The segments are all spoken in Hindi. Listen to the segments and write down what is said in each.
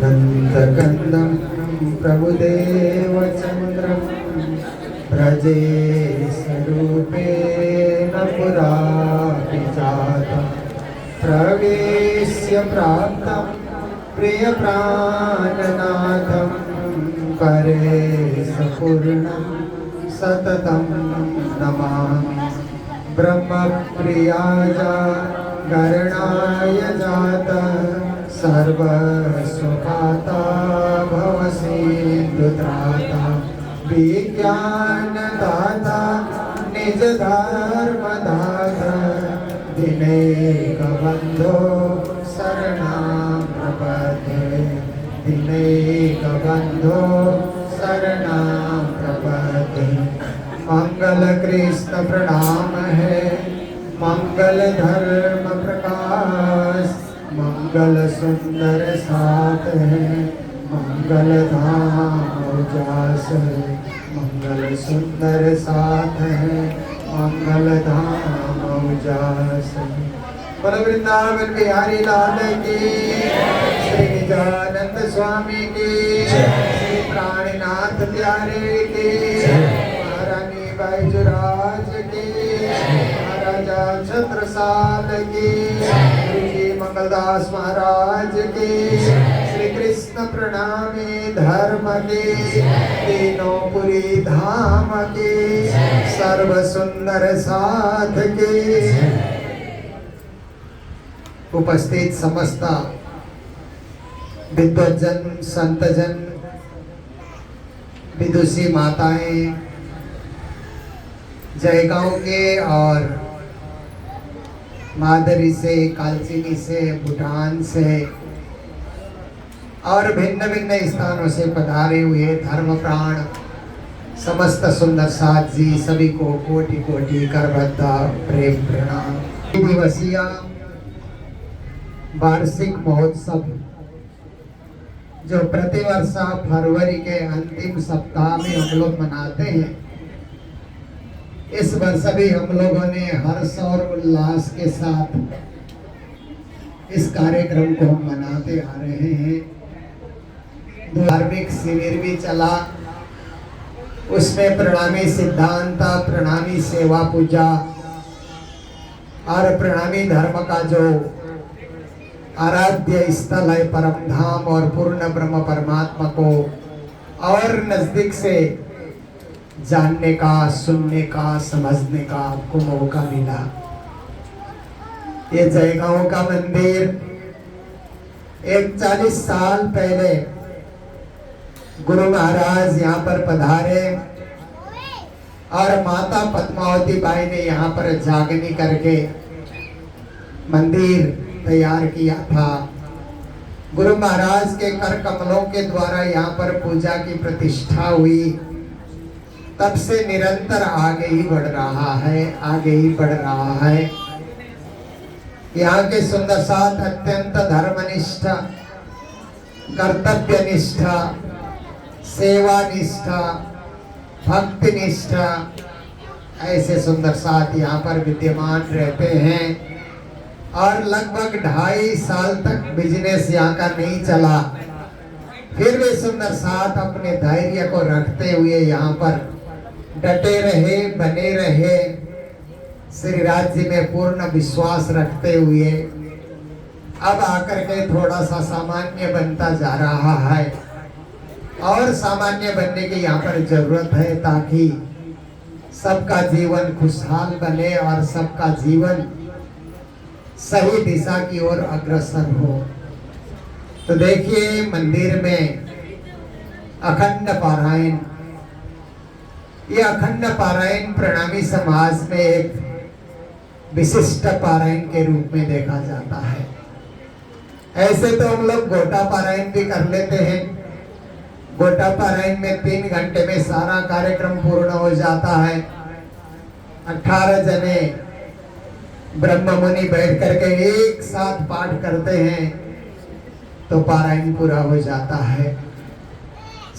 अनन्तकन्दं प्रभुदेवचन्द्रं व्रजेशरूपेण पुरापि जातं प्रवेश्य प्राप्तं प्रियप्राणनाथं परेशपूर्णं सततं नमामि। ब्रह्मप्रियाय गरणाय जाता सर्वसुखाता भवसिन्धुत्राता विज्ञानदाता निजधर्मदाता दिनैकबन्धो शरणं प्रपद्ये दिनैकबन्धो शरणं प्रपद्ये। मंगल कृष्ण प्रणाम है मंगल धर्म प्रकाश मंगल सुंदर साथ है मंगल धाम उजास है मंगल सुंदर साथ है मंगल धाम उजास है। बोलो वृंदावन बिहारी लाल की श्री निजानंद स्वामी की श्री प्राणनाथ प्यारे की महारानी बैजुराज की महाराजा छत्रसाल की श्री मंगलदास महाराज की श्री कृष्ण प्रणामी धर्म की तीनों पुरी धाम की सर्व सुंदर साथ की उपस्थित समस्त विद्वजन संतजन विदुषी माताएं जयगांव के और मादरी से कालचिनी से भूटान से और भिन्न भिन्न स्थानों से पधारे हुए धर्म प्राण समस्त सुंदर साथ जी सभी को कोटि कोटि करबद्धा प्रेम प्रणाम। दिवसीय वार्षिक महोत्सव जो प्रतिवर्ष फरवरी के अंतिम सप्ताह में हम लोग मनाते हैं, इस वर्ष भी हम लोगों ने हर्ष और उल्लास के साथ इस कार्यक्रम को हम मनाते आ रहे हैं। धार्मिक शिविर भी चला, उसमें प्रणामी सिद्धांत प्रणामी सेवा पूजा और प्रणामी धर्म का जो आराध्य स्थल है परम धाम और पूर्ण ब्रह्म परमात्मा को और नजदीक से जानने का सुनने का समझने का आपको मौका मिला। ये जयगांव का मंदिर 41 साल पहले गुरु महाराज यहाँ पर पधारे और माता पद्मावती बाई ने यहाँ पर जागनी करके मंदिर तैयार किया था। गुरु महाराज के कर कमलों के द्वारा यहाँ पर पूजा की प्रतिष्ठा हुई, तब से निरंतर आगे ही बढ़ रहा है, आगे ही बढ़ रहा है। यहाँ के सुंदर साथ अत्यंत धर्मनिष्ठ, कर्तव्य निष्ठा, सेवा निष्ठा, भक्ति निष्ठा ऐसे सुंदर साथ यहाँ पर विद्यमान रहते हैं और लगभग 2.5 साल तक बिजनेस यहाँ का नहीं चला, फिर वे सुंदर साथ अपने धैर्य को रखते हुए यहाँ पर डटे रहे, बने रहे, श्री राज्य में पूर्ण विश्वास रखते हुए अब आकर के थोड़ा सा सामान्य बनता जा रहा है और सामान्य बनने की यहाँ पर जरूरत है ताकि सबका जीवन खुशहाल बने और सबका जीवन सही दिशा की ओर अग्रसर हो। तो देखिए मंदिर में अखंड पारायण, ये अखंड पारायण प्रणामी समाज में एक विशिष्ट पारायण के रूप में देखा जाता है। ऐसे तो हम लोग गोटा पारायण भी कर लेते हैं। गोटा पारायण में 3 घंटे में सारा कार्यक्रम पूर्ण हो जाता है। 18 जने ब्रह्म मुनि बैठ करके एक साथ पाठ करते हैं तो पारायण पूरा हो जाता है।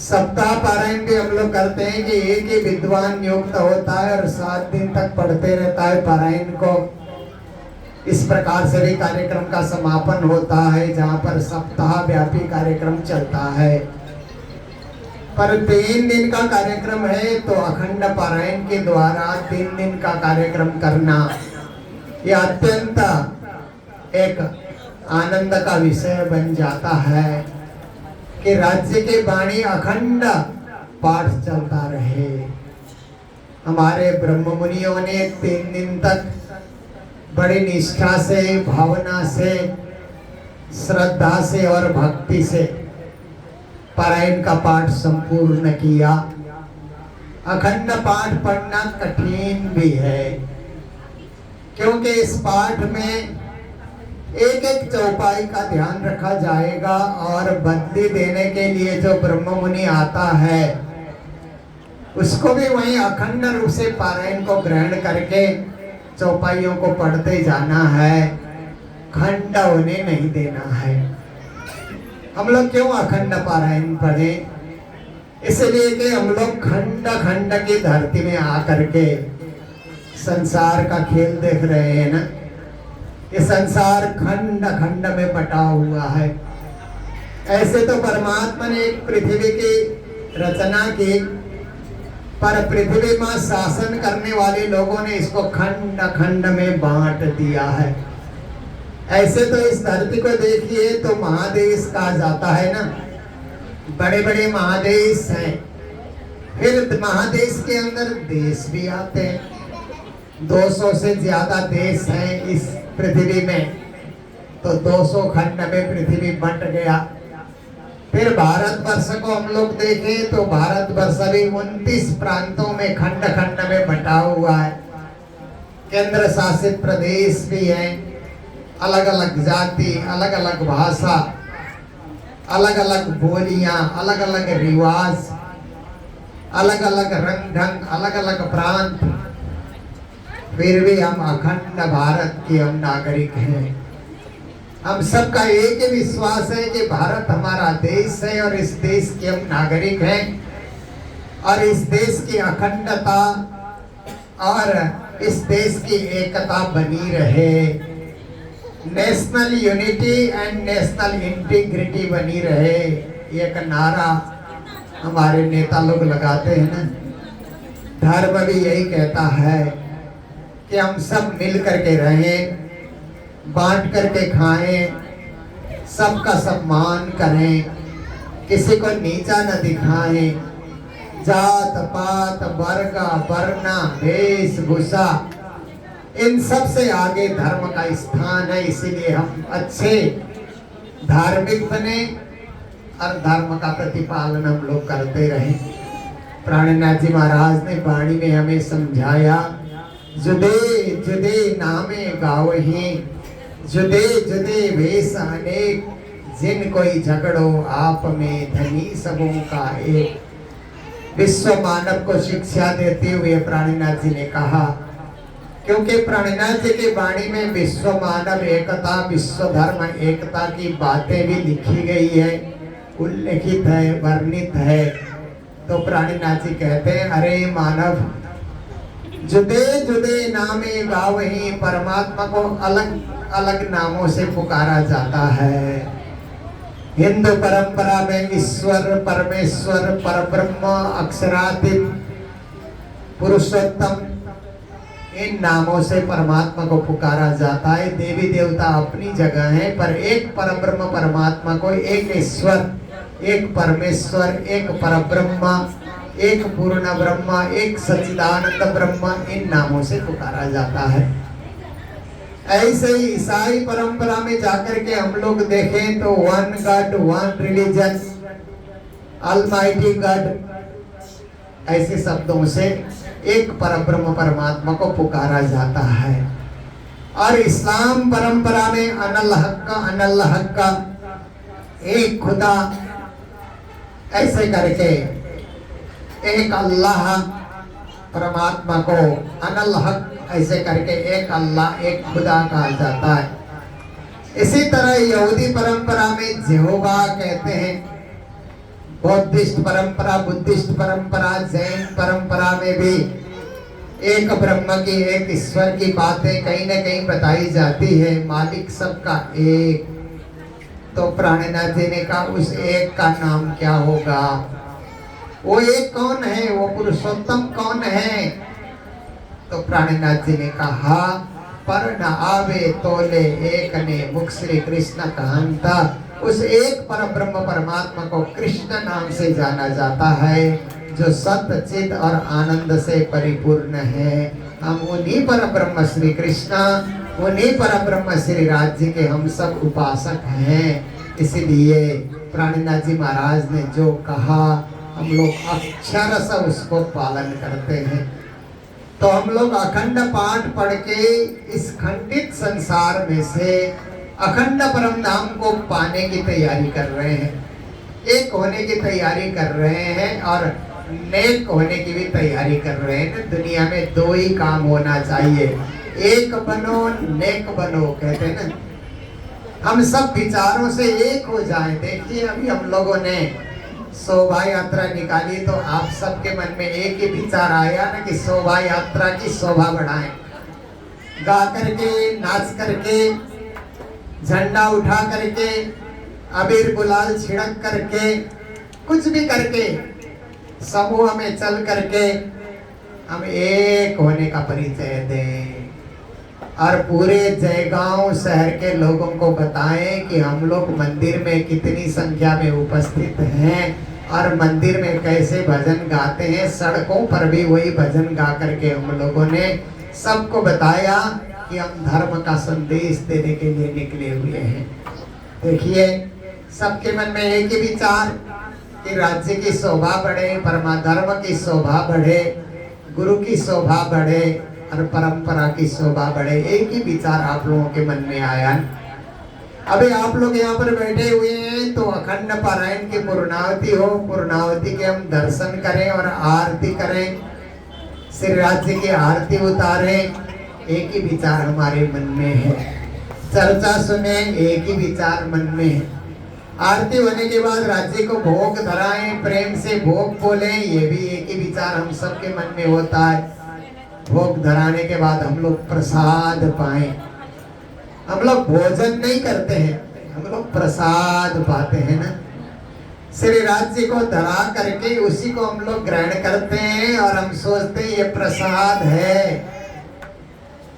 सप्ताह पारायण भी हम लोग करते हैं कि एक ही विद्वान नियुक्त होता है और 7 दिन तक पढ़ते रहता है पारायण को। इस प्रकार से भी कार्यक्रम का समापन होता है, जहाँ पर सप्ताह व्यापी कार्यक्रम चलता है। पर 3 दिन का कार्यक्रम है, तो अखंड पारायण के द्वारा 3 दिन का कार्यक्रम करना यह अत्यंत एक आनंद का विषय बन जाता है कि राज्य के वाणी अखंड पाठ चलता रहे। हमारे ब्रह्म मुनियों ने 3 दिन तक बड़ी निष्ठा से, भावना से, श्रद्धा से और भक्ति से पारायण का पाठ संपूर्ण किया। अखंड पाठ पढ़ना कठिन भी है, क्योंकि इस पाठ में एक एक चौपाई का ध्यान रखा जाएगा और बदली देने के लिए जो ब्रह्म मुनि आता है उसको भी वहीं अखंड रूप से पारायण को ग्रहण करके चौपाइयों को पढ़ते जाना है, खंड होने नहीं देना है। हम लोग क्यों अखंड पारायण पढ़े? इसलिए कि हम लोग खंड खंड की धरती में आकर के संसार का खेल देख रहे हैं ना। ये संसार खंड खंड में बटा हुआ है। ऐसे तो परमात्मा ने एक पृथ्वी की रचना की, पर पृथ्वी में शासन करने वाले लोगों ने इसको खंड खंड में बांट दिया है। ऐसे तो इस धरती को देखिए तो महादेश कहा जाता है ना, बड़े बड़े महादेश हैं। फिर महादेश के अंदर देश भी आते हैं। 200 से ज्यादा देश हैं इस पृथ्वी में, तो 200 खंड में पृथ्वी बंट गया। फिर भारतवर्ष को हम लोग देखें तो भारतवर्ष भी 29 प्रांतों में खंड खंड में बटा हुआ है। केंद्र शासित प्रदेश भी हैं, अलग अलग जाति, अलग अलग भाषा, अलग अलग बोलियां, अलग अलग रिवाज, अलग अलग रंग ढंग, अलग अलग प्रांत, फिर भी हम अखंड भारत के हम नागरिक हैं। हम सबका एक ही विश्वास है कि भारत हमारा देश है और इस देश के हम नागरिक हैं, और इस देश की अखंडता और इस देश की एकता बनी रहे, national unity and national integrity बनी रहे। एक नारा हमारे नेता लोग लगाते हैं ना, धर्म भी यही कहता है कि हम सब मिल करके रहें, बांट करके खाएं, सबका सम्मान करें, किसी को नीचा न दिखाएं, जात पात वर्ग वर्ण वेशभूषा इन सब से आगे धर्म का स्थान है। इसीलिए हम अच्छे धार्मिक बने और धर्म का प्रतिपालन हम लोग करते रहे। प्राणनाथ जी महाराज ने वाणी में हमें समझाया, जुदे जुदे नामे गावहीं, जुदे जुदे वेश अनेक, जिन कोई झगड़ो आप में धनी सबों का एक। विश्व मानव को शिक्षा देते हुए प्राणनाथ जी ने कहा, क्योंकि प्राणनाथ जी की वाणी में विश्व मानव एकता, विश्व धर्म एकता की बातें भी लिखी गई है, उल्लेखित है, वर्णित है। तो प्राणनाथ जी कहते हैं, अरे मानव, जुदे जुदे नामे गावहीं, परमात्मा को अलग अलग नामों से पुकारा जाता है। हिंदू परंपरा में ईश्वर, परमेश्वर, परब्रह्म, अक्षरातीत, पुरुषोत्तम, इन नामों से परमात्मा को पुकारा जाता है। देवी देवता अपनी जगह हैं, पर एक परब्रह्म परमात्मा को, एक ईश्वर, एक परमेश्वर, एक परब्रह्म, एक पूर्ण ब्रह्म, एक सच्चिदानंद ब्रह्म, इन नामों से पुकारा जाता है। ऐसे ही ईसाई परंपरा में जाकर के हम लोग देखें तो one God, one religion, almighty God, ऐसे शब्दों से एक परब्रह्म परमात्मा को पुकारा जाता है। और इस्लाम परंपरा में अनल हक्का, एक खुदा, ऐसे करके एक अल्लाह परमात्मा को, अनल हक ऐसे करके एक अल्लाह, एक खुदा कहा जाता है। इसी तरह यहूदी परंपरा में यहोवा कहते हैं, बौद्धिस्ट परंपरा, बुद्धिस्ट परंपरा, जैन परंपरा में भी एक ब्रह्म की, एक ईश्वर की बातें कहीं न कहीं बताई जाती है, मालिक सबका एक। तो प्राणनाथ जी ने कहा उस एक का नाम क्या होगा? वो एक कौन है? वो पुरुषोत्तम कौन है? तो प्राणनाथ जी ने कहा पर न आवे तोले एक ने मुख श्री कृष्ण कहता। उस एक पर ब्रह्म परमात्मा को कृष्ण नाम से जाना जाता है, जो सत्य चित और आनंद से परिपूर्ण है। हम उन्हीं पर ब्रह्म श्री कृष्ण, उन्हीं पर ब्रह्म श्री राज्य के हम सब उपासक हैं। इसलिए प्राणनाथ जी महाराज ने जो कहा हम लोग अक्षरशः उसको पालन करते हैं। तो हम लोग अखंड पाठ पढ़ के इस खंडित संसार में से अखंड परम धाम को पाने की तैयारी कर रहे हैं, एक होने की तैयारी कर रहे हैं और नेक होने की भी तैयारी कर रहे हैं ना। दुनिया में दो ही काम होना चाहिए, एक बनो नेक बनो, कहते हैं ना। हम सब विचारों से एक हो जाएं। देखिए अभी हम लोगों ने शोभा यात्रा निकाली तो आप सबके मन में एक ही विचार आया ना कि शोभा यात्रा की शोभा बढ़ाएं, गा करके, नाच करके, झंडा उठा करके, अबीर गुलाल छिड़क करके, कुछ भी करके, समूह में चल करके हम एक होने का परिचय दें और पूरे जयगांव शहर के लोगों को बताएं कि हम लोग मंदिर में कितनी संख्या में उपस्थित हैं और मंदिर में कैसे भजन गाते हैं। सड़कों पर भी वही भजन गा करके हम लोगों ने सबको बताया कि हम धर्म का संदेश देने के लिए निकले हुए हैं। देखिए सबके मन में एक ही विचार कि राज्य की शोभा बढ़े, परमा धर्म की शोभा बढ़े, गुरु की शोभा बढ़े और परंपरा की शोभा बढ़े। एक ही विचार आप लोगों के मन में आया। अभी आप लोग यहाँ पर बैठे हुए हैं तो अखंड पारायण की पूर्णावती हो, पूर्णावती के हम दर्शन करें और आरती करें, श्री राज्य की आरती उतारें। एक ही विचार हमारे मन में है, चर्चा सुने, एक ही विचार मन में है। आरती होने के बाद राज्य को भोग धराएं, प्रेम से भोग बोलें, ये भी एक ही विचार हम सबके मन में होता है। भोग धराने के बाद हम लोग प्रसाद पाएं। हम लोग भोजन नहीं करते हैं, हम लोग प्रसाद पाते हैं ना। श्री राज्य को धरा करके उसी को हम लोग ग्रहण करते हैं और हम सोचते हैं ये प्रसाद है।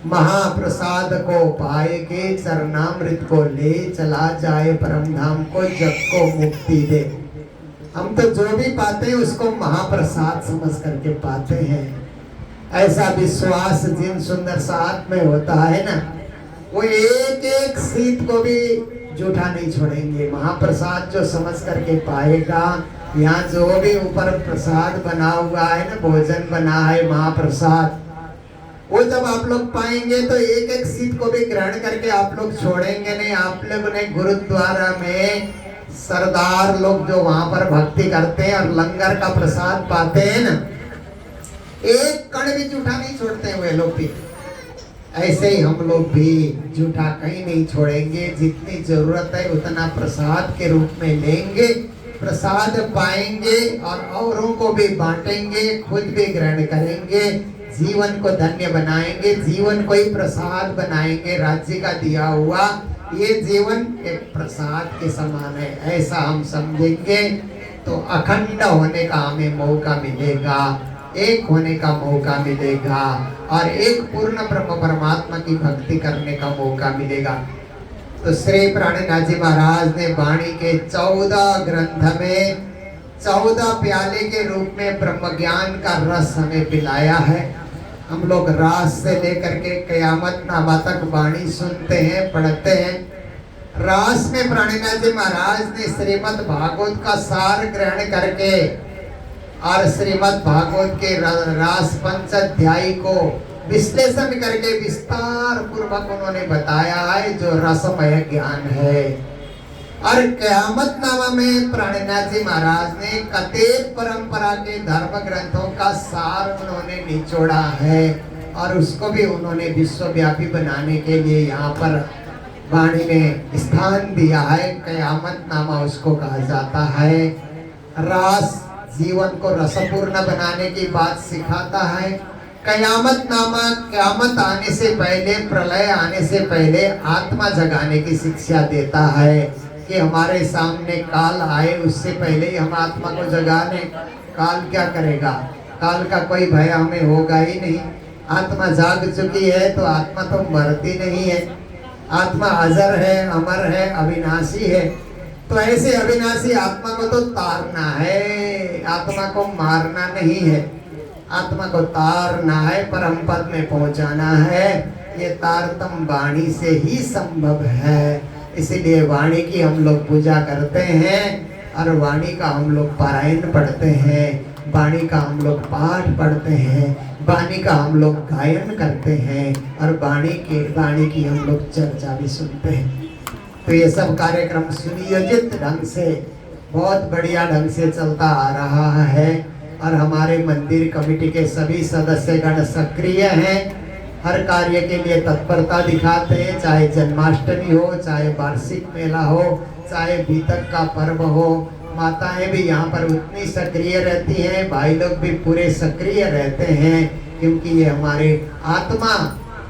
महाप्रसाद को पाए के चरणामृत को ले चला जाए परम धाम को, जग को मुक्ति दे। हम तो जो भी पाते हैं उसको महाप्रसाद समझ करके पाते हैं। ऐसा विश्वास जिन सुंदर साथ में होता है ना, वो एक एक शीत को भी जूठा नहीं छोड़ेंगे। महाप्रसाद जो समझ करके पाएगा, यहाँ जो भी ऊपर प्रसाद बना हुआ है ना, भोजन बना है महाप्रसाद, वो जब आप लोग पाएंगे तो एक एक शीत को भी ग्रहण करके आप लोग छोड़ेंगे नहीं। आप लोगों ने गुरुद्वारा में सरदार लोग जो वहां पर भक्ति करते हैं और लंगर का प्रसाद पाते हैं ना, एक कण भी जूठा नहीं छोड़ते हुए लोग भी। ऐसे ही हम लोग भी जूठा कहीं नहीं छोड़ेंगे। जितनी जरूरत है उतना प्रसाद के रूप में लेंगे, प्रसाद पाएंगे और औरों को भी बांटेंगे, खुद भी ग्रहण करेंगे, जीवन को धन्य बनाएंगे, जीवन को ही प्रसाद बनाएंगे। राज्य का दिया हुआ ये जीवन एक प्रसाद के समान है, ऐसा हम समझेंगे तो अखंड होने का हमें मौका मिलेगा, एक होने का मौका मिलेगा और एक पूर्ण ब्रह्म परमात्मा की भक्ति करने का मौका मिलेगा। तो श्री प्राणनाथ जी महाराज ने वाणी के 14 ग्रंथ में 14 प्याले के रूप में ब्रह्म ज्ञान का रस हमें पिलाया है। हम लोग रात से लेकर के कयामत नामा तक वाणी सुनते हैं, पढ़ते हैं। रास में प्राणनाथ जी महाराज ने श्रीमद् भागवत का सार ग्रहण करके और श्रीमद् भागवत के रास पंचाध्यायी को विश्लेषण करके विस्तार पूर्वक उन्होंने बताया है, जो रसमय ज्ञान है। और कयामत नामा में प्राणनाथ जी महाराज ने कतेब परंपरा के धर्म ग्रंथों का सार उन्होंने निचोड़ा है और उसको भी उन्होंने विश्वव्यापी बनाने के लिए यहाँ पर वाणी में स्थान दिया है। कयामत नामा उसको कहा जाता है। रास जीवन को रसपूर्ण बनाने की बात सिखाता है। कयामत नामा, कयामत आने से पहले, प्रलय आने से पहले आत्मा जगाने की शिक्षा देता है कि हमारे सामने काल आए उससे पहले ही हम आत्मा को जगा लें। काल क्या करेगा? काल का कोई भय हमें होगा ही नहीं। आत्मा जाग चुकी है तो आत्मा तो मरती नहीं है। आत्मा अजर है, अमर है, अविनाशी है। तो ऐसे अविनाशी आत्मा को तो तारना है, आत्मा को मारना नहीं है। आत्मा को तारना है, परम पद में पहुंचाना है। ये तारतम वाणी से ही संभव है। इसीलिए वाणी की हम लोग पूजा करते हैं और वाणी का हम लोग पारायण पढ़ते हैं, वाणी का हम लोग पाठ पढ़ते हैं, वाणी का हम लोग गायन करते हैं और वाणी की हम लोग चर्चा भी सुनते हैं। तो ये सब कार्यक्रम सुनियोजित ढंग से, बहुत बढ़िया ढंग से चलता आ रहा है और हमारे मंदिर कमेटी के सभी सदस्यगण सक्रिय हैं। हर कार्य के लिए तत्परता दिखाते हैं, चाहे जन्माष्टमी हो, चाहे वार्षिक मेला हो, चाहे बीतक का पर्व हो। माताएं भी यहाँ पर उतनी सक्रिय रहती हैं, भाई लोग भी पूरे सक्रिय रहते हैं, क्योंकि ये हमारे आत्मा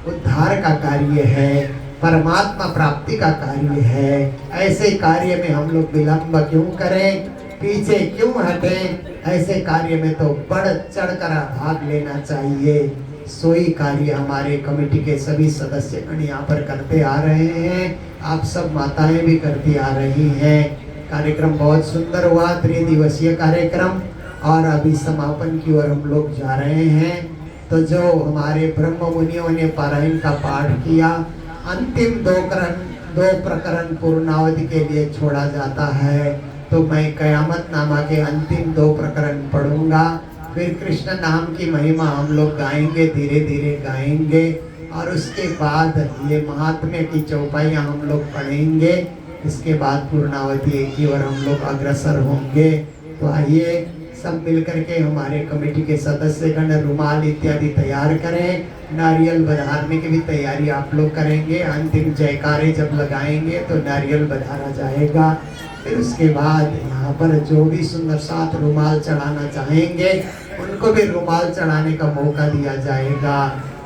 उद्धार का कार्य है, परमात्मा प्राप्ति का कार्य है। ऐसे कार्य में हम लोग विलंब क्यों करें, पीछे क्यों हटें? ऐसे कार्य में तो बढ़ चढ़कर भाग लेना चाहिए। सोई कार्य हमारे कमेटी के सभी सदस्यगण यहाँ पर करते आ रहे हैं, आप सब माताएं भी करती आ रही हैं। कार्यक्रम बहुत सुंदर हुआ, त्रिदिवसीय कार्यक्रम, और अभी समापन की ओर हम लोग जा रहे हैं। तो जो हमारे ब्रह्म मुनियों ने पारायण का पाठ किया, अंतिम दो प्रकरण पूर्णावधि के लिए छोड़ा जाता है। तो मैं कयामत नामा के अंतिम 2 प्रकरण पढ़ूंगा, फिर कृष्ण नाम की महिमा हम लोग गाएंगे, धीरे धीरे गाएंगे, और उसके बाद ये महात्म्य की चौपाइयाँ हम लोग पढ़ेंगे। इसके बाद पूर्णावधि की ओर हम लोग अग्रसर होंगे। तो आइए सब मिलकर के हमारे कमेटी के सदस्यगण रुमाल इत्यादि तैयार करें। नारियल बधारने की भी तैयारी आप लोग करेंगे। अंतिम जयकारे जब लगाएंगे तो नारियल बधारा जाएगा। फिर उसके बाद यहाँ पर जो भी सुंदर साथ रुमाल चढ़ाना चाहेंगे उनको भी रुमाल चढ़ाने का मौका दिया जाएगा।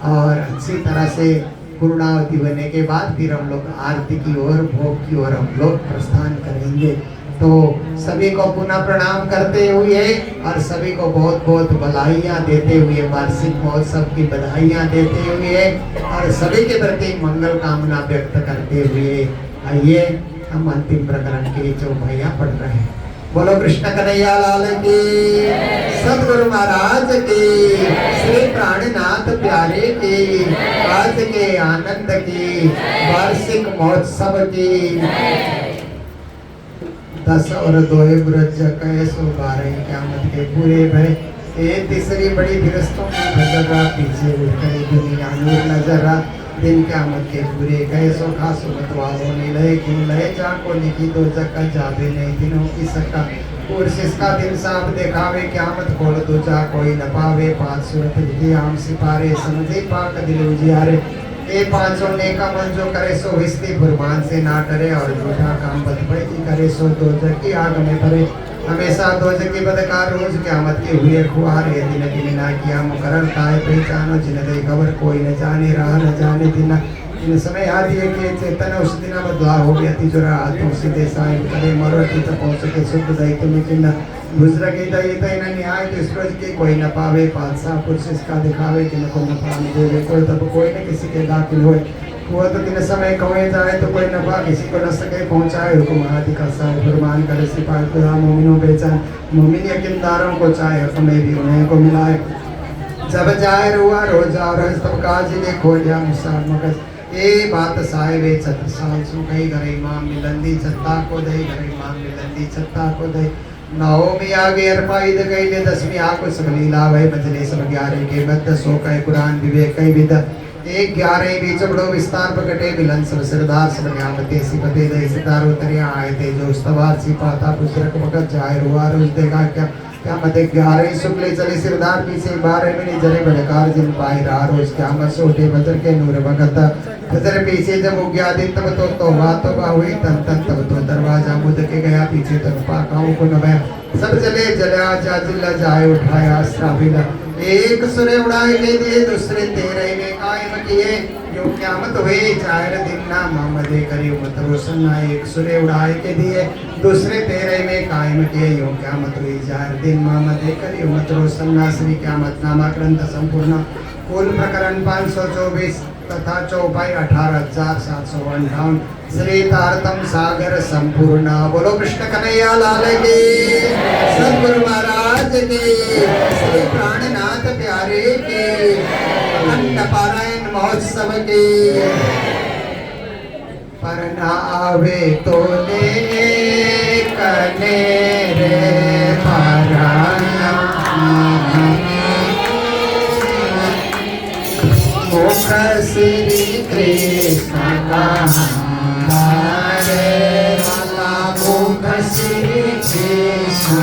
और अच्छी तरह से पूर्णावधि होने के बाद फिर हम लोग आरती की ओर, भोग की ओर हम लोग प्रस्थान करेंगे। तो सभी को पुनः प्रणाम करते हुए और सभी को बहुत बहुत बधाइयाँ देते हुए, वार्षिक महोत्सव की बधाइयाँ देते हुए और सभी के प्रति मंगल कामना व्यक्त करते हुए आइए हम अंतिम प्रकरण की चौपाइयाँ पढ़ रहे हैं। बोलो कृष्ण कन्हैया लाल की, सदगुरु महाराज की, श्री प्राणनाथ प्यारे की, आज के आनंद की, वार्षिक महोत्सव की। 10 और 2 ब्रज कहे सो 12 क़यामत के पूरे भय। ये तीसरी बड़ी गिरस्तों की नजरा, पीछे उठकर दुनिया नूर नजरा। दिन क़यामत के पूरे कहे सो खासो मतवालों ने लय क्यों लय जा को लिखी दो जगह जावे नहीं दिनों की सका। कोशिश का दिन साफ दिखावे, क़यामत खोल दो जा कोई न पावे। 5 सूरत लिखी आम सिपारे, समझे पाक दिल उजियारे। ये 5 नेका मन जो करे सो हिस्ती फुरमान से ना डरे, और झूठा काम बदपैती करे सो दोजख की आग में पड़े। हमेशा दोजख की बदकार रोज क़यामत के हुए खुआर। ये दिन की ना किया मुकर्रर काहे पहचानो, जिन दे खबर कोई न जाने राह न जाने दिन। इन समय याद ये कि चेतन उस दिन बदला हो गया तिजोरा हाथों सीधे साहिब करे मरो तीत पहुँच के शुद्ध दैत्य में चिन्ह गुजर के दैत न न्याय तो सूरज के कोई न पावे। पातशाह पुरुष इसका दिखावे कि न को न पान देवे कोई, तब कोई न किसी के दाखिल होए। हुआ तो दिन समय कहे जाए तो कोई नफा किसी को न सके पहुँचाए। हुकुम आदि का साय फरमान करे सिपाही खुदा मोमिनों बेचान। मोमिन यकीनदारों को चाहे हमें भी उन्हें को मिलाए। जब जाए रुआ रोजा और तब काज ने खोलिया मुसार मगज। ए बात साहेब 36 साल सु कही घरे मां मिलंदी छत्ता को दई, घरे मां मिलंदी छत्ता को दई। नवमी आगे अरपाई द गई ले 10वीं आको सबलीला वही बजले सब 11 के बद 100 कहे कुरान विवेक कई विद। 11 बीच बड़ो विस्तार प्रकटे मिलन सब सरदार सब न्यामते सिपते दे सितारो तरिया आए थे जो स्तवार सिपाता पुस्तक भगत जाए रुआ रोज देगा क्या मत 11 शुक्ले चले सिरदार पीछे 12 में जरे बड़कार जिन पाई रहा रोज क्या मत सोटे बजर के नूर भगत। बजर पीछे जब उग्या दिन तब तो हुई तन तन तब तो दरवाजा मुद के गया पीछे तक पाकाओं को नवाया। सब चले जला जा जिला जाए उठाया श्राविला। एक सुरे उड़ाए के दिए दूसरे तेरे में कायम किए यो क्यामत हुए 4 दिन ना मोहम्मदे करी उम्मत रोशन ना एक सुरे उड़ाए के दिए दूसरे तेरे में कायम किए यो क्यामत हुई 4 दिन मोहम्मदे करी उम्मत रोशन ना श्री क्यामत नामा ग्रंथ संपूर्ण कुल प्रकरण 524 तथा चौपाई 18,758 श्री तारतम सागर संपूर्ण। बोलो कृष्ण कन्हैया लाल की, सदगुरु महाराज की, श्री प्राणनाथ प्यारे की, अखंड पारायण महोत्सव की। पर ना आवे तो कने रे पराना मुख श्री कृष्ण का हरे वाला मुख श्री कृष्ण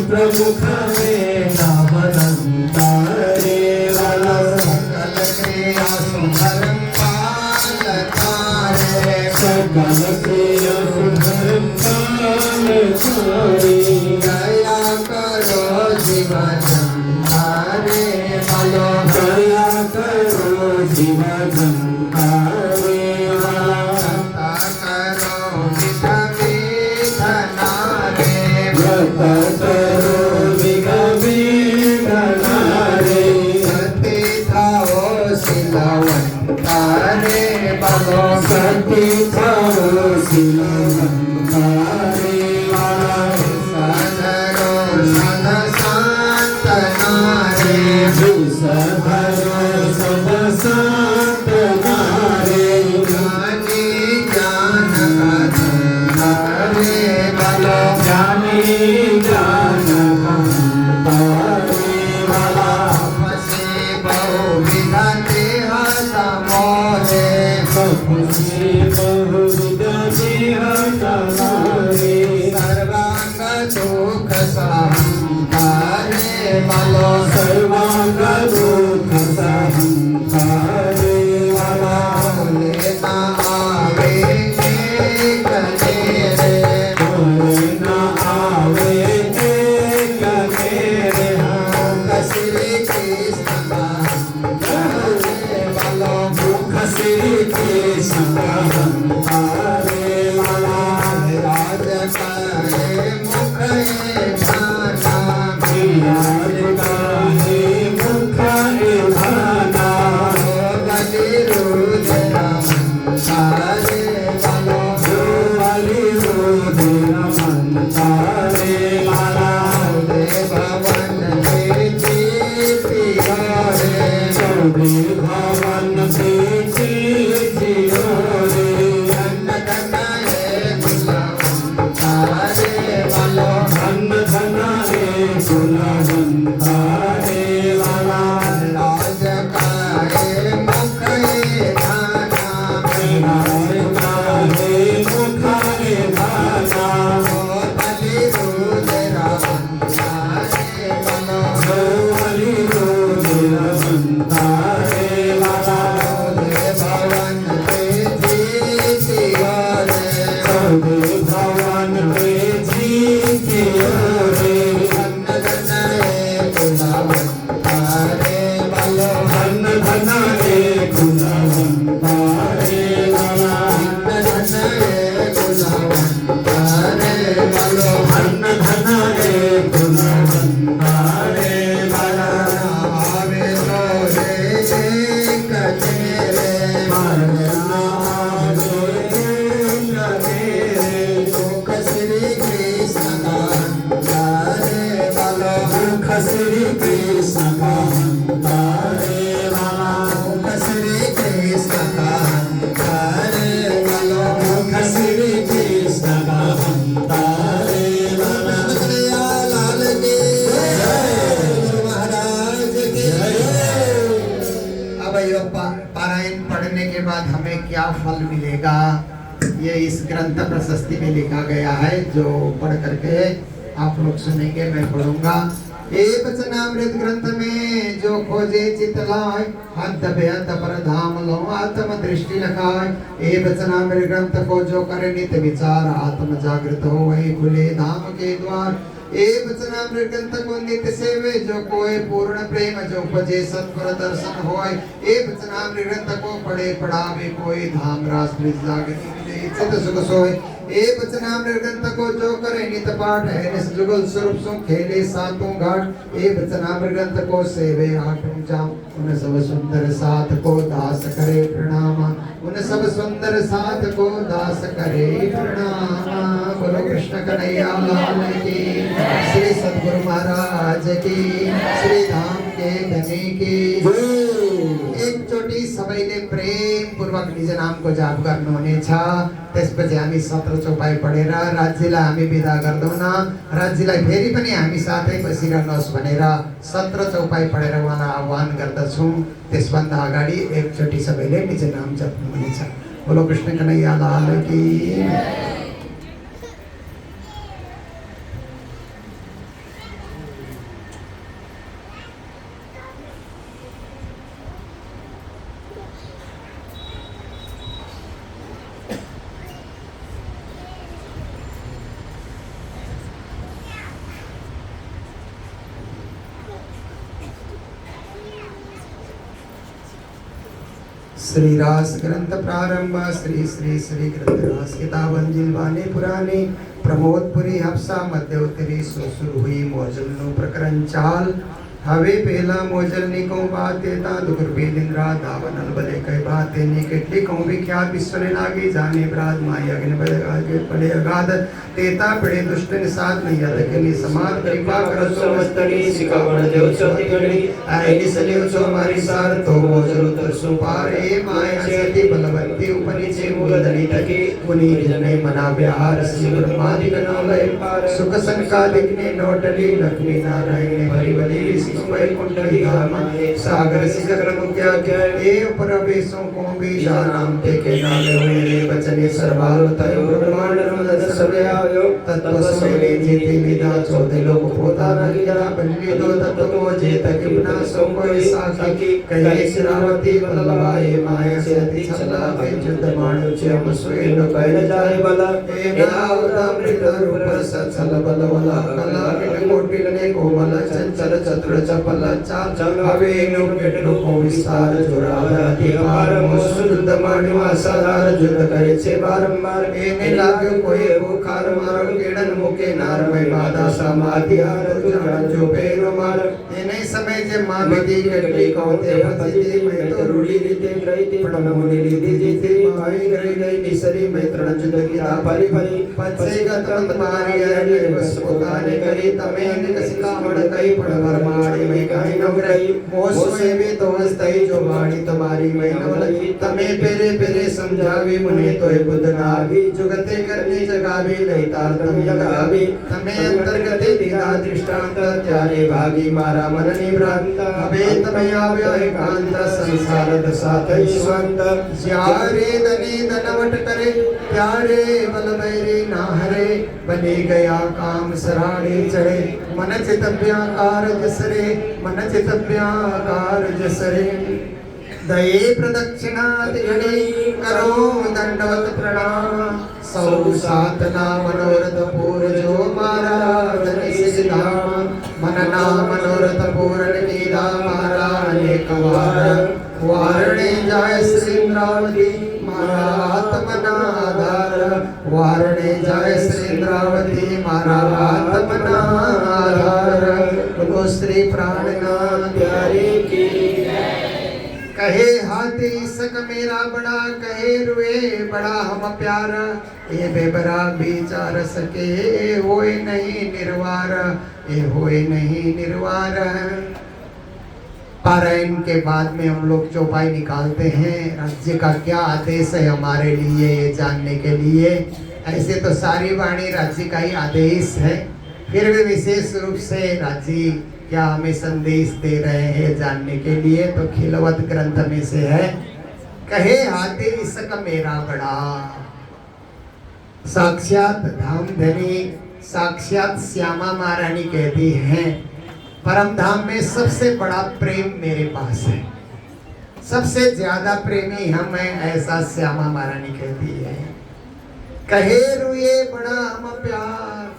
प्रमुख में नवनंतारे वाला सकल क्रिया सुधरम पालकारे सकल क्रिया सुधरम पालकारे दया करो जीवन हरे वालो दया करो जीवन हरे वाला करो विधा विधनारे व्रत सती खाओ सिलवंतारे वाला सधरो सद शांत नारे सधरो सद शांत नारे ज्ञानी ज्ञान हरे वाला ज्ञानी ज्ञान हरे वाला अपसे बहुविधा देह समोहे सर्वांग दुख सहंकारे वालो सर्वांग दुख सहंकारे वाला बोले ना आवे कने रे बोले ना आवे कने रे हम श्री कृष्ण वालो मुख श्री कृष्ण हरे वाला राज करे मुख भाना राज करे मुख भाना बलि रुद्र हरे वालो बलि रुद्र हरे वाला भवन के जीती हरे भवन से भवन पे जीते रे रे बोलो धन धन रे गुणवंत रे बला आवे तो रे कने रे मरना जोरे कने रे सुख श्री कृष्ण कांता रे बोलो सुख श्री कृष्ण कांता रे बला सुख श्री कृष्ण कांता रे बोलो सुख श्री कृष्ण कांता रे बला कन्हैया लाल की गुरु महाराज की अब ये पारायण पढ़ने के बाद हमें क्या फल मिलेगा, ये इस ग्रंथ प्रशस्ति में लिखा गया है, जो पढ़ करके आप लोग सुनेंगे, मैं पढ़ूंगा। ये वचनामृत ग्रंथ में जो खोजे चित लाय, हद बेहद पर धाम लो आत्म दृष्टि लगाए। ये वचनामृत ग्रंथ को जो करे नित विचार, आत्म जागृत हो वही खुले धाम के द्वार। ये वचनामृत ग्रंथ को नित्य सेवे, जो कोई पूर्ण प्रेम जो उपजे सत्वर दर्शन होय। ये वचनामृत ग्रंथ को पढ़े पढ़ावे कोई, धाम रास जागृति मिले चित सुख सोय। ये वचनामृत ग्रंथ को जो करे नित पाठ है, निस जुगल स्वरूप सो खेले सातों घाट। ये वचनामृत ग्रंथ को सेवे आठों जाम, उन सब सुंदर साथ को दास करे प्रणाम, उन सब सुंदर साथ को दास करे प्रणाम। बोलो कृष्ण कन्हैया लाल की, श्री सद्गुरु महाराज की, श्री धाम के धनी की। एक चोटी सबैले प्रेम पूर्वक निज नाम को जाप गर्नुहुने छ। त्यसपछि हामी 17 चौपाई पढेर राज्यलाई हामी बिदा गर्दौँ न, राज्यलाई फेरि पनि हामी साथै बसिरहनुहोस् भनेर 17 चौपाई पढेर उहाँलाई आह्वान गर्दछौँ। त्यसभन्दा अगाडि एकचोटि सबैले निज नाम जप्नुहुनेछ। बोलो कृष्ण कन्हैया लाल की। श्री रास ग्रंथ प्रारंभ, श्री श्री श्री ग्रंथ रास किताब अंजिल वाणी पुरानी, प्रमोदपुरी हफ्सा मध्य उत्तरी सुसुर हुई मोजलनु प्रकरण चाल। हवे पहला मोजलनी को बाते ता दुखर बेदिन रात दावनल बले कई बाते नी केटली को विख्यात विश्वने लागी जाने ब्राद माया अग्नि बले आगे पड़े अगाध तेता पड़े दुष्ट ने साथ नहीं याद के नि समाज कृपा कर समस्तनी सिकावण देव चौथी गणी आईनी सलियो चो हमारी सार तो मोजल उतर सु पारे माया सेति बलवंती उपनीचे मूलधनी तकी मुनि जने मना विहार शिव ब्रह्मादि गणालय सुख संकादिक ने नोटली लक्ष्मी नारायण हरि बली वैकुंठ धाम सागर सिखर मुख्या क्या ये परवेशों को भी जानम ते के नाले हुए बचने सर्वाल तयो ब्रह्मांड नमद सर्वयायो तत्व समेले जीति विदा चौथे लोक पोता नगी जरा बल्ली दो तत्व को जेत किपना सो कोई साखी कहे श्रावती बलवाए माया से अति छला के जुद्ध मानु चे हम सोए न कह जाए बला ए नावदा मृत रूप सचल बल वला कला के कोटि लने कोमल चंचल चतुर चपल चाल हवे नो केटलो को विस्तार जोरावती पार मोसुद्ध माणिवा सदार जुद्ध करे छे बारंबार एने लाग्यो कोई बुखार मारो केडन मुके नार में बाधा समाधि आर जो पेरो मार एने समय जे मां विधि केटली को ते भजती मैं तो रूढ़ी रीते रहिते पण मुनि रीति जीते माई गई गई निसरी मैं तरण जुद्ध कीरा परि परि पछे गतंत मारी अरे बस उतारे करी तमे अनेक सिकावण कई पण वरमाड़ी में कहीं न रही मोसोए वे तो हस्तई जो बाणी तुम्हारी में नवलई तमे पेरे पेरे समझावी मुने तो बुद्ध नावी जुगते करने जगावी नहीं तार तुम जगावी तमे अंतर्गते दीना दृष्टांत त्यारे भागी मारा मन निभ्रांत अबे तमे आव्यो एकांत संसार दसात ईश्वंत ज्यारे दने दनवट करे प्यारे बल बैरे ना हरे बने गया काम सराड़े चढ़े मन चितव्याकार जसरे मन चितव्याकार जसरे दये प्रदक्षिणात गणे करो दंडवत प्रणाम सौ सातना मनोरथ पूर जो मारा धनि सिद्धाम मनना मनोरथ पूर्ण कीदा मारा अनेक वारणे जाय श्री इंद्रावती मारा आत्मना आधार वारणे जाय श्री इंद्रावती मारा आत्मना आधार, बोलो श्री प्राणनाथ प्यारे की। कहे हाथी सक मेरा बड़ा, कहे रुए बड़ा हम प्यारा, ये बेबरा विचार सके होए नहीं निर्वार, ये होए नहीं निर्वार। पारायण के बाद में हम लोग चौपाई निकालते हैं, राज्य का क्या आदेश है हमारे लिए ये जानने के लिए। ऐसे तो सारी वाणी राज्य का ही आदेश है, फिर भी विशेष रूप से राज्य क्या हमें संदेश दे रहे हैं जानने के लिए। तो खिलवत ग्रंथ में से है, कहे हाथी इसक मेरा बड़ा। साक्षात धामधनी, साक्षात श्यामा महारानी कहती हैं, परम धाम में सबसे बड़ा प्रेम मेरे पास है, सबसे ज्यादा प्रेमी हम हैं, ऐसा श्यामा महारानी कहती है। कहे रुए बड़ा हम प्यार,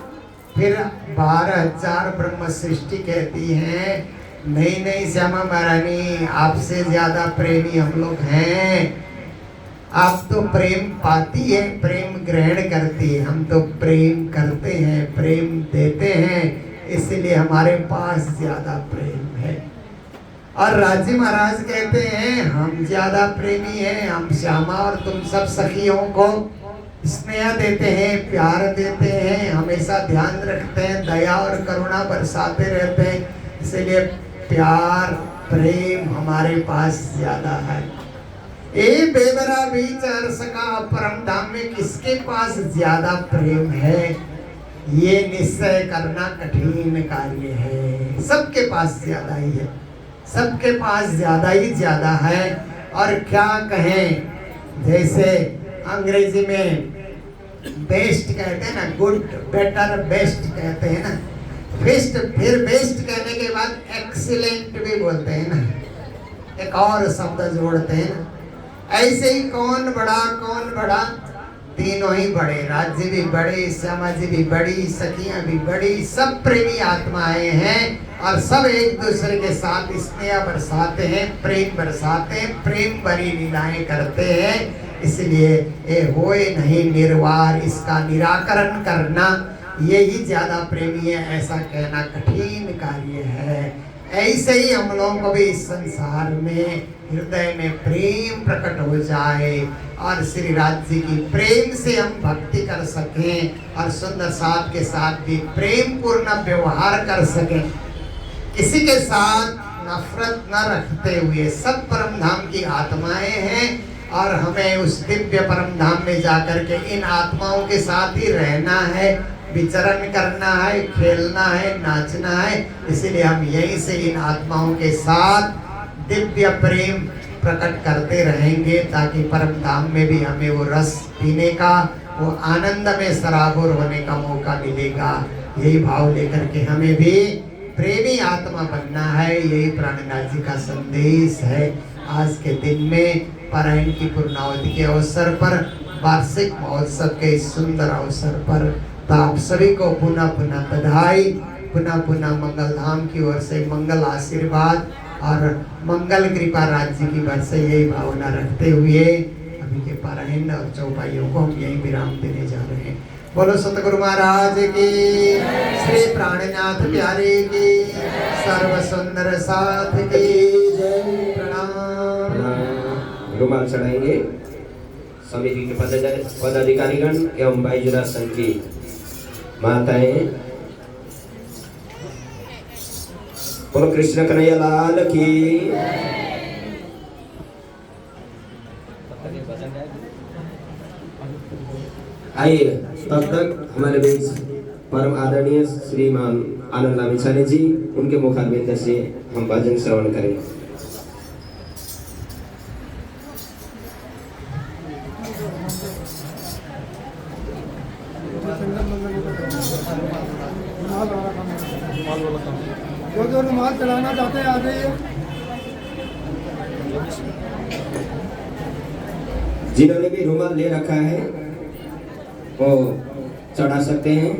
फिर 12,000 ब्रह्म सृष्टि कहती हैं, नहीं नहीं श्यामा महारानी आपसे ज्यादा प्रेमी हम लोग हैं। आप तो प्रेम पाती है, प्रेम ग्रहण करती है, हम तो प्रेम करते हैं, प्रेम देते हैं, इसलिए हमारे पास ज्यादा प्रेम है। और राजी महाराज कहते हैं, हम ज्यादा प्रेमी हैं, हम श्यामा और तुम सब सखियों को स्नेह देते हैं, प्यार देते हैं, हमेशा ध्यान रखते हैं, दया और करुणा बरसाते रहते हैं, इसलिए प्यार प्रेम हमारे पास ज्यादा है। ए बेबरा विचार सका, परम धाम में किसके पास ज्यादा प्रेम है, ये निश्चय करना कठिन कार्य है। सबके पास ज्यादा ही है, सबके पास ज्यादा ही ज्यादा है। और क्या कहें, जैसे अंग्रेजी में बेस्ट कहते हैं ना, गुड बेटर बेस्ट कहते हैं ना, बेस्ट, फिर बेस्ट कहने के बाद एक्सीलेंट भी बोलते हैं ना, एक और शब्द जोड़ते हैं ना। ऐसे ही कौन बड़ा, तीनों ही बड़े, राज्य भी बड़े, श्यामा जी भी बड़ी, सखियां भी बड़ी, सब प्रेमी आत्माएं हैं और सब एक दूसरे के साथ स्नेह बरसाते हैं, प्रेम बरसाते हैं, प्रेम भरी लीलाएं करते हैं। इसलिए ये होए नहीं निर्वार, इसका निराकरण करना यही ज्यादा प्रेमी है, ऐसा कहना कठिन कार्य है। ऐसे ही हम लोगों को भी इस संसार में हृदय में प्रेम प्रकट हो जाए और श्री राज्य की प्रेम से हम भक्ति कर सकें और सुंदर साथ के साथ भी प्रेम पूर्ण व्यवहार कर सकें, किसी के साथ नफरत न रखते हुए। सब परम धाम की आत्माएं हैं और हमें उस दिव्य परम धाम में जाकर के इन आत्माओं के साथ ही रहना है, विचरण करना है, खेलना है, नाचना है। इसलिए हम यहीं से इन आत्माओं के साथ दिव्य प्रेम प्रकट करते रहेंगे, ताकि परम धाम में भी हमें वो रस पीने का, वो आनंद में सराबोर होने का मौका मिलेगा। यही भाव लेकर के हमें भी प्रेमी आत्मा बनना है, यही प्राणनाथ जी का संदेश है। आज के दिन में पारायण की पूर्णावधि के अवसर पर, वार्षिक महोत्सव के इस सुंदर अवसर पर, तो आप सभी को पुनः पुनः बधाई, पुनः पुनः मंगल धाम की ओर से मंगल आशीर्वाद और मंगल कृपा राज्य की ओर से यही भावना रखते हुए अभी के पारायण और चौपाइयों को हम यही विराम देने जा रहे हैं। बोलो सतगुरु महाराज की, श्री प्राणनाथ प्यारे की, सर्व सुंदर साथ की जय। प्रणाम। रुमाल चढ़ाएंगे समिति के पदाधिकारीगण एवं बाईजुरा संघ की माताएं। बोलो कृष्ण कन्हैया लाल की। आइए तब तक हमारे बीच परम आदरणीय श्रीमान आनंद मिसानी जी, उनके मुखारबिंद से हम भजन श्रवण करें। जो रुमाल चलाना चाहते हैं आ जाइए। जिन्होंने भी रुमाल ले रखा है वो चढ़ा सकते हैं।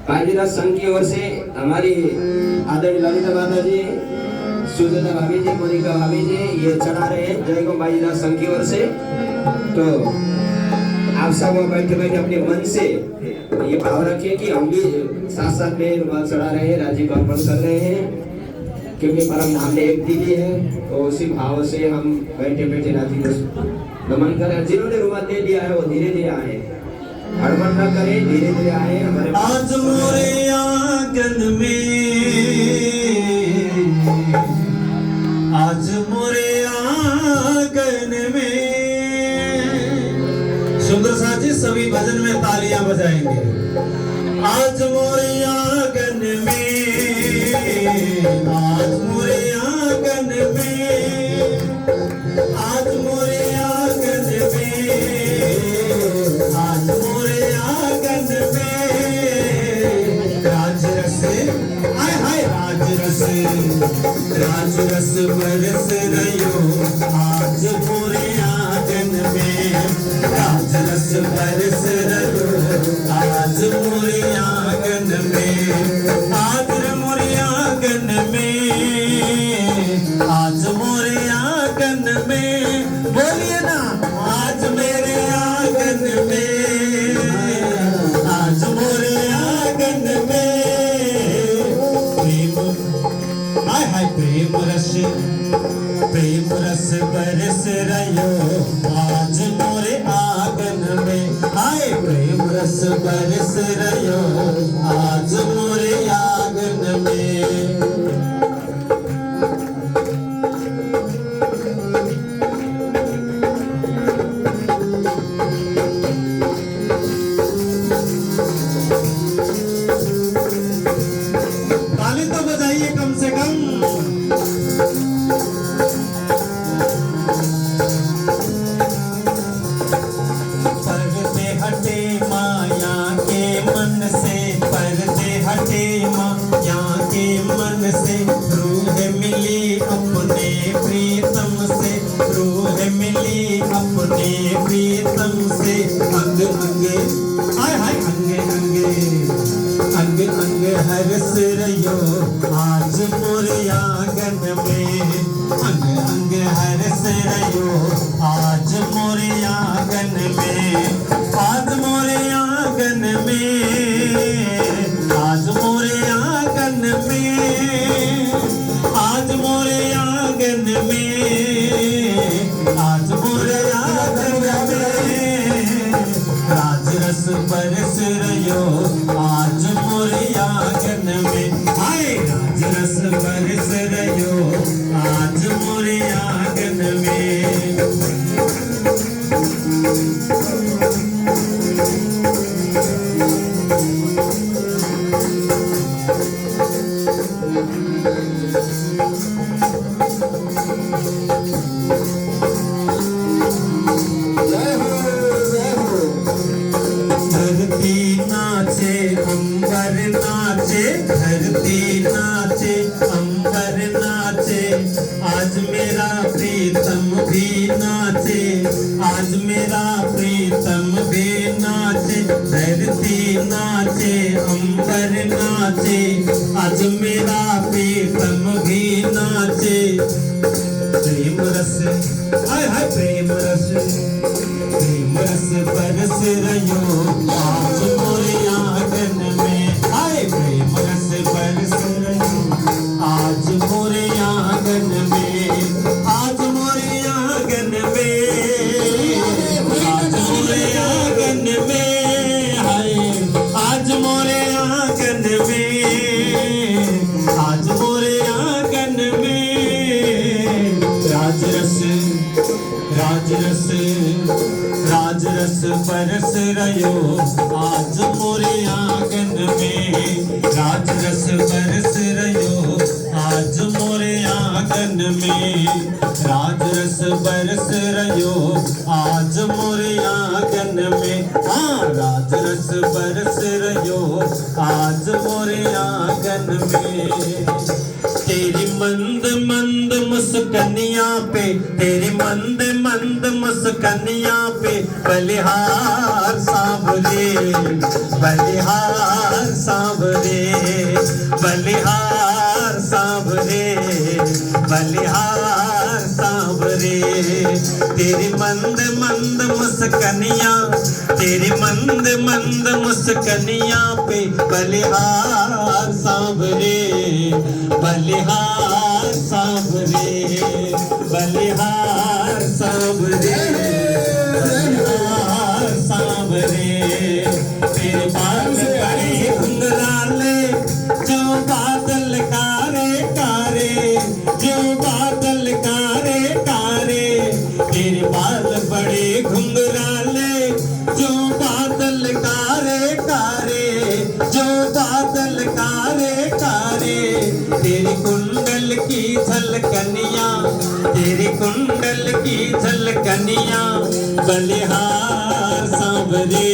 बाईजुरा संघ की ओर से हमारी आदरणीय ललिता माता जी सुजाता भाभी जी, मोनिका भाभी जी ये चढ़ा रहे हैं जय गो बाईदास संघ की ओर से। तो आप सब बैठे बैठे अपने मन से ये भाव रखिए कि हम भी साथ साथ में रुमाल चढ़ा रहे हैं, राजी को अर्पण कर रहे हैं, क्योंकि परम धाम ने एक दी है। तो उसी भाव से हम बैठे बैठे राजी को नमन करें। जिन्होंने रुमाल दे दिया है वो धीरे धीरे आए, हड़बड़ न करें, धीरे धीरे आए हमारे। आज मोरे आंगन में, आज मोरे आंगन में। सुंदर साथ जी सभी भजन में तालियां बजाएंगे। आज मोरे आंगन में, आज मोरे आंगन में, आज मोरे आंगन में, आज मोरे आंगन में। राजरस हाय हाय राजरस, राजरस बरस रयो आज मोरे आंगन में। राजरस बरस रयो आज मोरे आंगन में। आज मोरे आंगन में, आज मोरे आंगन में। बोलिए ना, आज मेरे आंगन में, आज मोरे आंगन में। प्रेम हाय हाय प्रेम रस, प्रेम रस बरस रयो आज मोरे आंगन में। हाय प्रेम रस बरस रयो आज मोरे आंगन में। ताली तो बजाइए कम से कम। पर्दे हटे माया के मन से, पर्दे हटे माया के मन से। रूह मिली अपने प्रीतम से, रूह मिली अपने प्रीतम से। अंग अंगे हाय हाय अंगे अंगे, अंग अंग हरस रयो आज मोरे आंगन में। अंग अंग हरस रयो आज मोरे आंगन में। आज मोरे आंगन में, आज मोरे आंगन में, आज मोरे आंगन में, आज मोरे आंगन में। राजरस बरस रयो आज मोरे आंगन में। हाय राजरस बरस रयो आज मोरे आंगन में। धरती नाचे अंबर नाचे, धरती नाचे अंबर नाचे। आज मेरा प्रीतम भी नाचे, आज मेरा प्रीतम भी नाचे। धरती नाचे अंबर नाचे, आज मेरा प्रीतम भी नाचे। प्रेम रस हाय हाय प्रेम रस, प्रेम रस बरस रयो आज मोरे आंगन में। हाय प्रेम रस बरस रयो आज मोरे आंगन में। आज मोरे आंगन में, आज मोरे आंगन में। हाय आज मोरे आंगन में, आज मोरे आंगन में। राजरस राजरस, राजरस बरस रयो आज मोरे आंगन में। राजरस बरस रयो आज मोरे आंगन में। राजरस बरस रयो आज मोरे आंगन में। हाँ राजरस बरस रयो आज मोरे आंगन में। तेरी मंद मंद मुस्कनिया पे, तेरी मंद मंद मुस्कनिया पे। बलिहार सांवरे, बलिहार सांवरे, बलिहार सांवरे, बलिहार सांवरे तेरी मंद मंद मुस्कनिया तेरी मंद मंद मुस्कनिया पे बलिहार सांवरे बलिहार सांवरे बलिहार सांवरे बलिहार सांवरे तेरे बाल बड़े घुंघराले जो बादल कारे कारे जो बादल कारे कारे तेरे बाल बड़े घुंघराले जो बादल कारे कारे जो बादल कारे कारे तेरी कुंडल की झलकनिया तेरी कुंडल की झलकनिया बलिहार सांवरे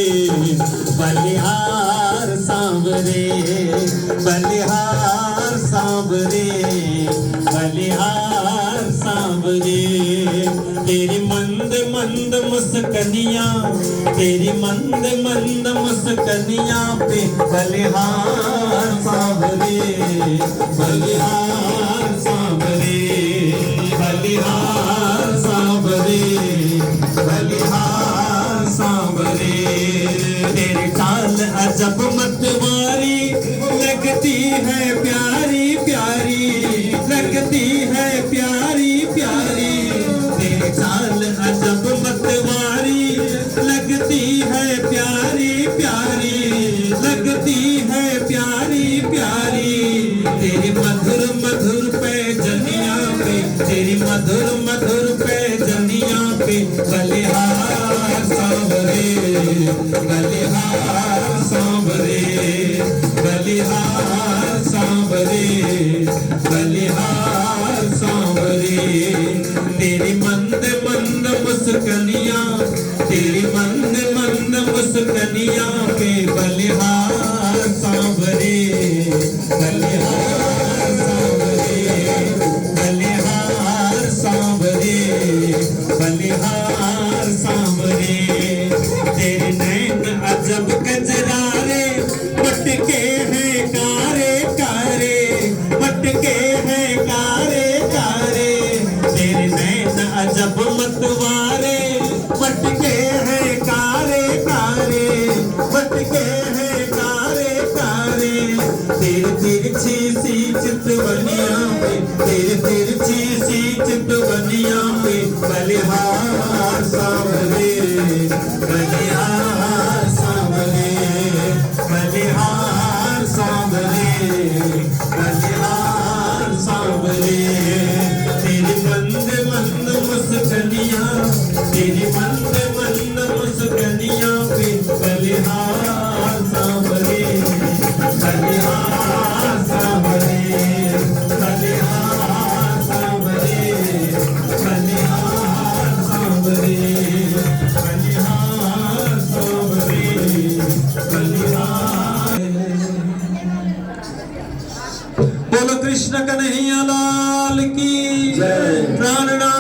बलिहार सांवरे बलिहार सांवरे बलिहार सांवरे तेरी मंद मंद मुस्कनिया तेरी मंद मंद मुस्कनिया पे बलिहार सांवरे बलिहार सांवरे बलिहार सांवरे बलिहार सांवरे तेरी चाल अजब मतवारी लगती है प्यारी प्यारी लगती है प्यारी प्यारी तेरी चाल अजब मतवारी लगती है प्यारी प्यारी लगती है प्यारी प्यारी तेरी मधुर मधुर पैजनिया पे तेरी मधुर मधुर पैजनिया पे बलिहार सांवरे बलिहार सांवरे बलिहार सांवरे बलिहार सांवरे तेरी मंद मंद मुस्कनिया तेरी मंद मंद मुस्कनिया पे बलिहार सांवरे बलिहार सांवरे बलिहार सांवरे बलिहार सांवरे तेरे नैन अजब गजरारे मटके हैं कारे कारे मटके हैं कारे कारे तेरे नैन अजब मतवारे मटके हैं कारे कारे मटके हैं कारे कारे तेरे तिरछी सी चितवनिया पे तेरे तिरछी सी चितवनिया पे बलिहार सांवरे बलिहार सांवरे बलिहार सांवरे बलिहार सांवरे तेरी मंद मंद मुस्कनिया तेरी मंद मंद मुस्कनिया पे बलिहार सांवरे बलिहार सांवरे बलिहार सांवरे बलिहार सांवरे बलिहार सांवरे बलिहार बोलो कृष्ण कन्हैया लाल की जय। प्राणनाथ